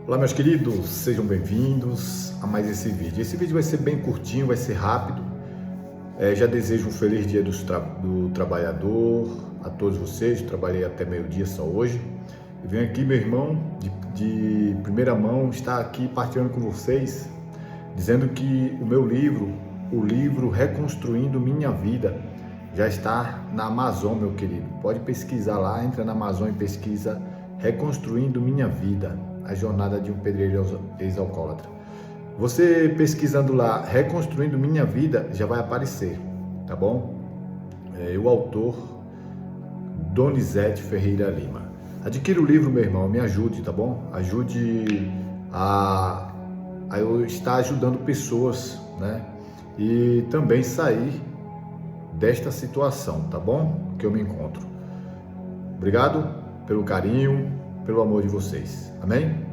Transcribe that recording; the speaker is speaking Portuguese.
Olá, meus queridos, sejam bem-vindos a mais esse vídeo. Esse vídeo vai ser bem curtinho, vai ser rápido. Já desejo um feliz dia do trabalhador a todos vocês. Trabalhei até meio-dia só hoje. E venho aqui, meu irmão, de primeira mão, estar aqui partilhando com vocês, dizendo que o meu livro, o livro Reconstruindo Minha Vida, já está na Amazon, meu querido. Pode pesquisar lá, entra na Amazon e pesquisa Reconstruindo Minha Vida, a jornada de um pedreiro ex-alcoólatra. Você pesquisando lá, Reconstruindo Minha Vida, já vai aparecer, tá bom? O autor, Donizete Ferreira Lima. Adquira o livro, meu irmão, me ajude, tá bom? Ajude a eu estar ajudando pessoas, né? E também sair desta situação, tá bom? Que eu me encontro. Obrigado pelo carinho, pelo amor de vocês. Amém?